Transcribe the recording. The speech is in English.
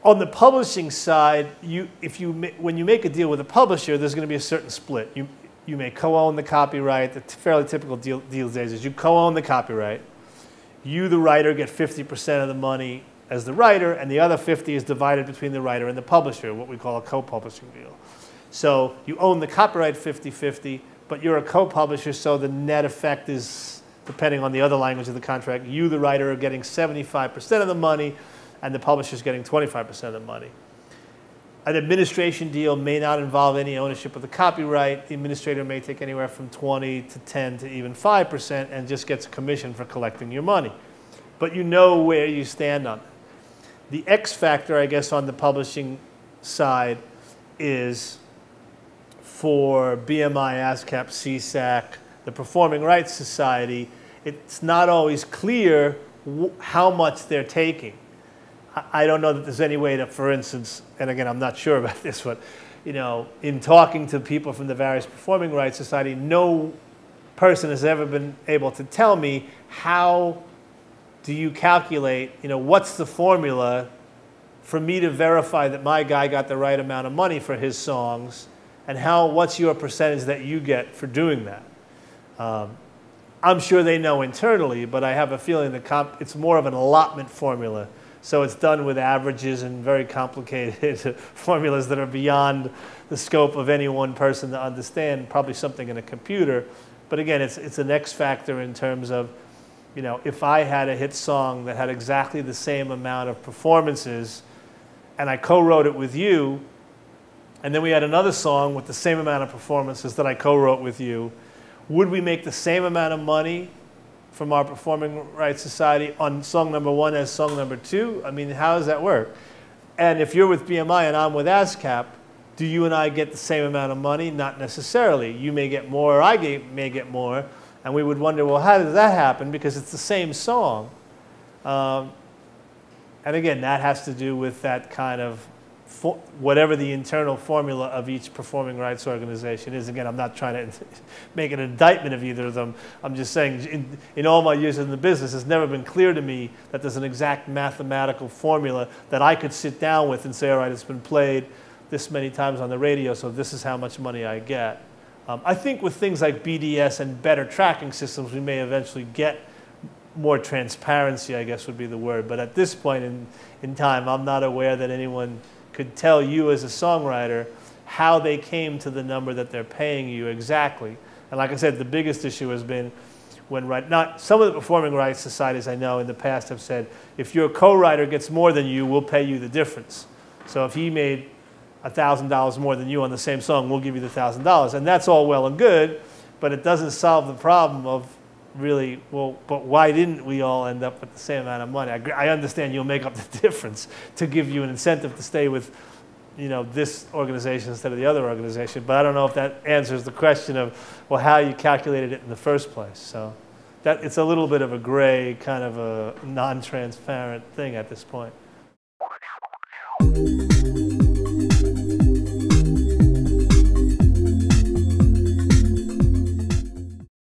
On the publishing side, when you make a deal with a publisher, there's going to be a certain split. You may co-own the copyright. The fairly typical deal these days is you co-own the copyright. You, the writer, get 50% of the money as the writer, and the other 50 is divided between the writer and the publisher, what we call a co-publishing deal. So you own the copyright 50-50, but you're a co-publisher, so the net effect is, depending on the other language of the contract, you, the writer, are getting 75% of the money, and the publisher's getting 25% of the money. An administration deal may not involve any ownership of the copyright. The administrator may take anywhere from 20 to 10 to even 5% and just gets a commission for collecting your money. But you know where you stand on it. The X factor, I guess, on the publishing side is for BMI, ASCAP, CSAC, the Performing Rights Society, it's not always clear how much they're taking. I don't know that there's any way to, for instance, and again, I'm not sure about this, but in talking to people from the various Performing Rights Society, no person has ever been able to tell me how do you calculate, what's the formula for me to verify that my guy got the right amount of money for his songs, and what's your percentage that you get for doing that? I'm sure they know internally, but I have a feeling that it's more of an allotment formula. So it's done with averages and very complicated formulas that are beyond the scope of any one person to understand, probably something in a computer. But again, it's an X factor in terms of, if I had a hit song that had exactly the same amount of performances and I co-wrote it with you, and then we had another song with the same amount of performances that I co-wrote with you, would we make the same amount of money from our Performing Rights Society on song number 1 as song number 2? I mean, how does that work? And if you're with BMI and I'm with ASCAP, do you and I get the same amount of money? Not necessarily. You may get more or I may get more. And we would wonder, well, how does that happen? Because it's the same song. And again, that has to do with that kind of whatever the internal formula of each performing rights organization is. Again, I'm not trying to make an indictment of either of them. I'm just saying in all my years in the business, it's never been clear to me that there's an exact mathematical formula that I could sit down with and say, all right, it's been played this many times on the radio, so this is how much money I get. I think with things like BDS and better tracking systems, we may eventually get more transparency, I guess would be the word. But at this point in time, I'm not aware that anyone could tell you as a songwriter how they came to the number that they're paying you exactly. And like I said, the biggest issue has been when some of the Performing Rights Societies I know in the past have said, if your co-writer gets more than you, we'll pay you the difference. So if he made $1,000 more than you on the same song, we'll give you the $1,000. And that's all well and good, but it doesn't solve the problem of really, well, but why didn't we all end up with the same amount of money? I understand you'll make up the difference to give you an incentive to stay with, this organization instead of the other organization, but I don't know if that answers the question of, well, how you calculated it in the first place. So it's a little bit of a gray, kind of a non-transparent thing at this point.